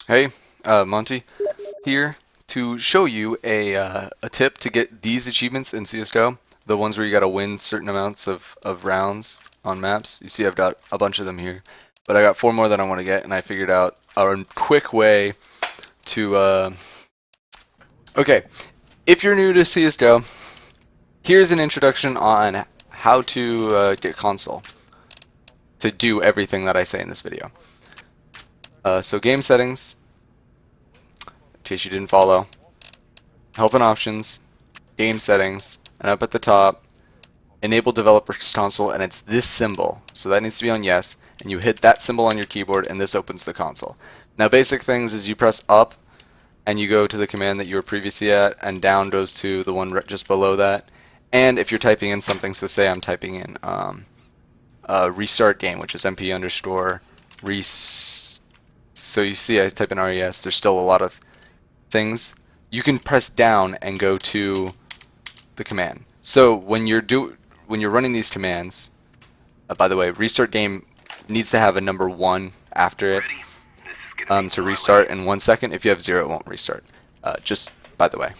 Hey, Monte here to show you a tip to get these achievements in CSGO, the ones where you gotta win certain amounts of rounds on maps. You see I've got a bunch of them here, but I got 4 more that I want to get, and I figured out a quick way to, okay, if you're new to CSGO, here's an introduction on how to get console, to do everything that I say in this video. So game settings, in case you didn't follow, help and options, game settings, and up at the top, enable developers console, and it's this symbol. So that needs to be on yes, and you hit that symbol on your keyboard, and this opens the console. Now, basic things is you press up, and you go to the command that you were previously at, and down goes to the one just below that. And if you're typing in something, so say I'm typing in restart game, which is mp underscore res. So you see I type in res. There's still a lot of things. You can press down and go to the command. So when you're running these commands, by the way, restart game needs to have a number 1 after it to restart in 1 second. If you have 0, it won't restart. Just by the way.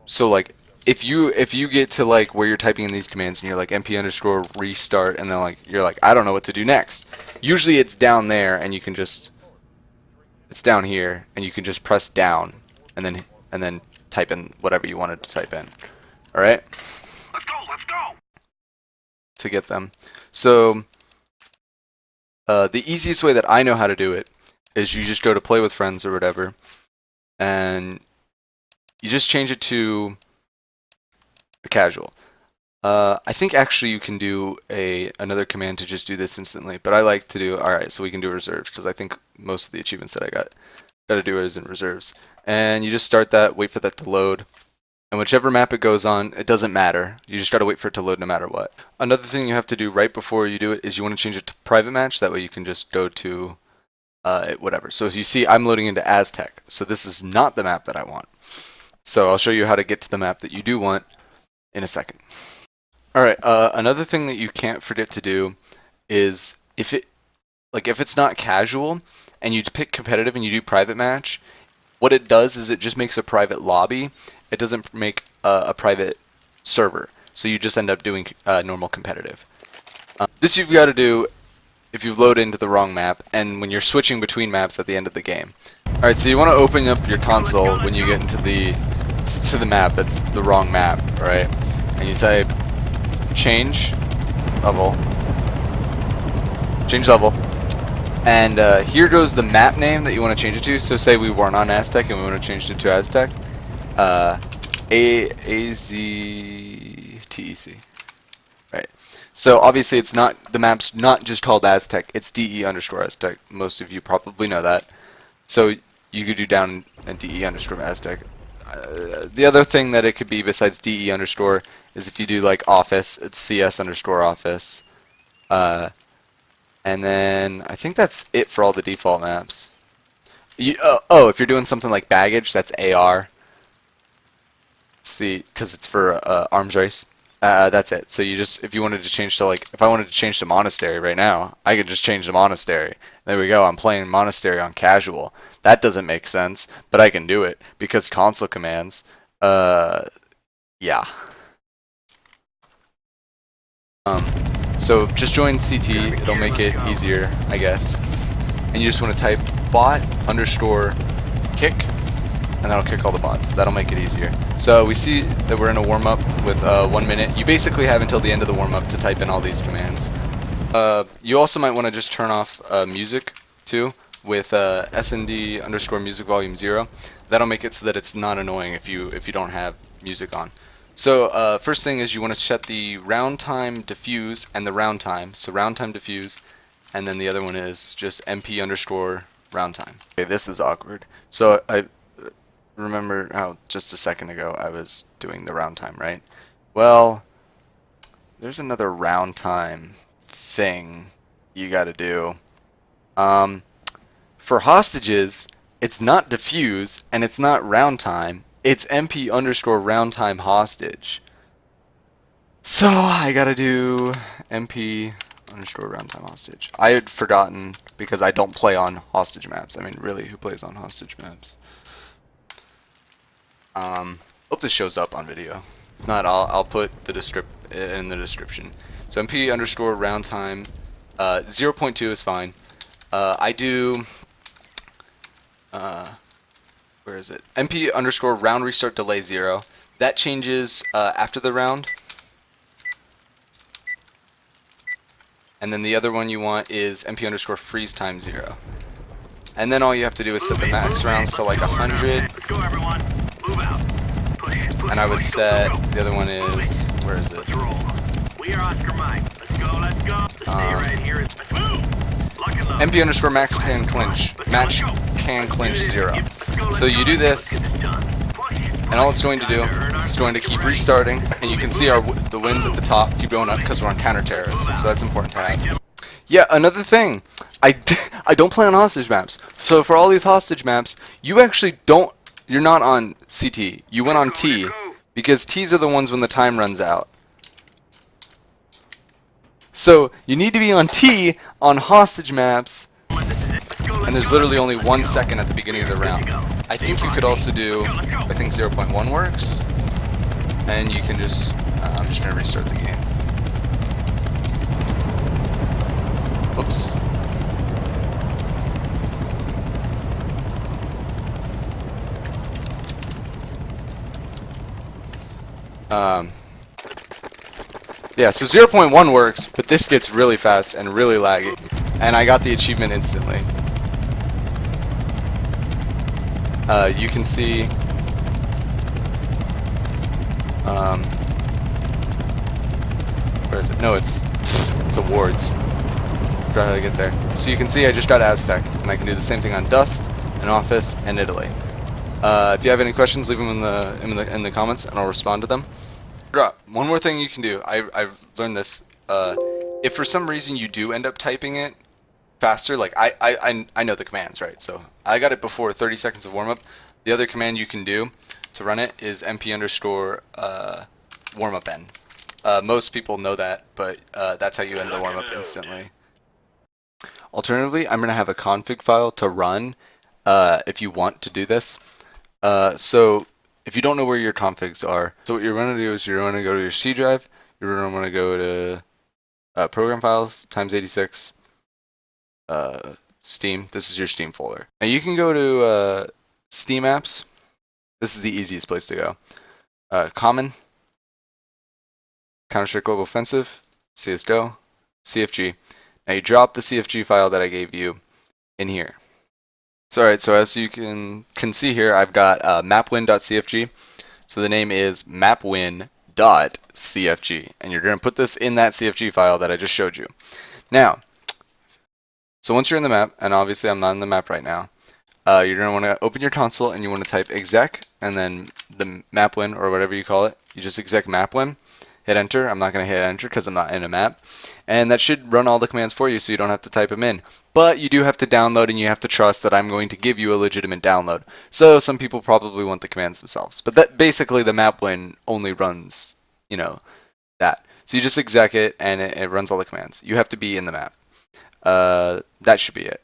So like if you get to like where you're typing in these commands and you're like mp underscore restart and then like you're like I don't know what to do next. Usually it's down there and you can just it's down here and you can just press down and then type in whatever you wanted to type in. All right? Let's go. To get them. So the easiest way that I know how to do it is you just go to play with friends or whatever, and you just change it to a casual. I think actually you can do another command to just do this instantly, but I like to do alright, so we can do reserves because I think most of the achievements that I got to do is in reserves. And you just start that, wait for that to load, and whichever map it goes on, it doesn't matter. You just got to wait for it to load no matter what. Another thing you have to do right before you do it is you want to change it to private match. That way you can just go to whatever. So as you see, I'm loading into Aztec. So this is not the map that I want. So I'll show you how to get to the map that you do want in a second. Alright, another thing that you can't forget to do is if it's not casual and you pick competitive and you do private match, what it does is it just makes a private lobby. It doesn't make a private server. So you just end up doing normal competitive. This you've got to do if you load into the wrong map and when you're switching between maps at the end of the game. Alright, so you want to open up your console when you get into the map that's the wrong map, right? And you type change level, and here goes the map name that you want to change it to. So say we weren't on Aztec and we want to change it to Aztec. AZTEC. Right. So obviously it's not, the map's not just called Aztec, it's DE underscore Aztec. Most of you probably know that. So you could do down and DE underscore Aztec. The other thing that it could be besides DE underscore is if you do like office, it's CS underscore office. And then I think that's it for all the default maps. If you're doing something like baggage, that's AR. It's because it's for arms race. That's it. So you just, if you wanted to change to like, if I wanted to change to monastery right now, I could just change to monastery. There we go. I'm playing monastery on casual. That doesn't make sense, but I can do it because console commands. Yeah. So just join CT. It'll make it easier, I guess. And you just want to type bot underscore kick, and that'll kick all the bots. That'll make it easier. So we see that we're in a warm-up with 1 minute. You basically have until the end of the warm-up to type in all these commands. You also might want to just turn off music too with SND underscore music volume 0. That'll make it so that it's not annoying if you don't have music on. So first thing is you want to set the round time diffuse and the round time. So round time diffuse, and then the other one is just MP underscore round time. Okay, this is awkward. So I remember how just a second ago I was doing the round time, right? Well, there's another round time thing you got to do. For hostages, it's not diffuse and it's not round time. It's MP underscore round time hostage. So I gotta do MP underscore round time hostage. I had forgotten because I don't play on hostage maps. I mean, really, who plays on hostage maps? Hope this shows up on video. If not, I'll put the in the description. So MP underscore round time 0.2 is fine. I do where is it? MP underscore round restart delay 0. That changes after the round. And then the other one you want is MP underscore freeze time 0. And then all you have to do is set the max rounds to like 100. Let's go, everyone. Move out. Push, And I would push, set, go, go, go. the other one is, where is it? Let's roll. We are Oscar Mike. Let's go, let's go. Stay right here. Let's move. Lock and load. MP underscore max can clinch. Match can clinch 0. So you do this, and all it's going to do is it's going to keep restarting, and you can see the wins at the top keep going up because we're on counter terrorists, so that's important to have. Yeah, another thing, I don't play on hostage maps. So for all these hostage maps, you actually don't, you're not on CT. You went on T, because T's are the ones when the time runs out. So you need to be on T on hostage maps, and there's literally only 1 second at the beginning of the round. I think you could also do, I think 0.1 works, and you can just, I'm just going to restart the game. Whoops. Yeah, so 0.1 works, but this gets really fast and really laggy, and I got the achievement instantly. You can see where is it? No, it's awards. Try to get there. So you can see I just got Aztec, and I can do the same thing on Dust, and Office, and Italy. If you have any questions, leave them in the comments, and I'll respond to them. One more thing you can do. I've learned this. If for some reason you do end up typing it faster, like I know the commands, right? So I got it before 30 seconds of warm up. The other command you can do to run it is MP underscore warm up n. Most people know that, but that's how you end the warm up instantly. Alternatively, I'm gonna have a config file to run if you want to do this. So if you don't know where your configs are, so what you're going to do is you're going to go to your C drive, you're going to want to go to program files, ×86, Steam. This is your Steam folder. Now you can go to Steam apps. This is the easiest place to go. Common, Counter-Strike Global Offensive, CSGO, CFG. Now you drop the CFG file that I gave you in here. So alright, so as you can see here, I've got mapwin.cfg. So the name is mapwin.cfg, and you're going to put this in that CFG file that I just showed you. Now, so once you're in the map, and obviously I'm not in the map right now, you're going to want to open your console and you want to type exec and then the mapwin or whatever you call it. You just exec mapwin. Hit enter. I'm not going to hit enter because I'm not in a map. And that should run all the commands for you so you don't have to type them in. But you do have to download and you have to trust that I'm going to give you a legitimate download. So some people probably want the commands themselves. But that basically the mapwin only runs, you know, that. So you just exec it and it runs all the commands. You have to be in the map. That should be it.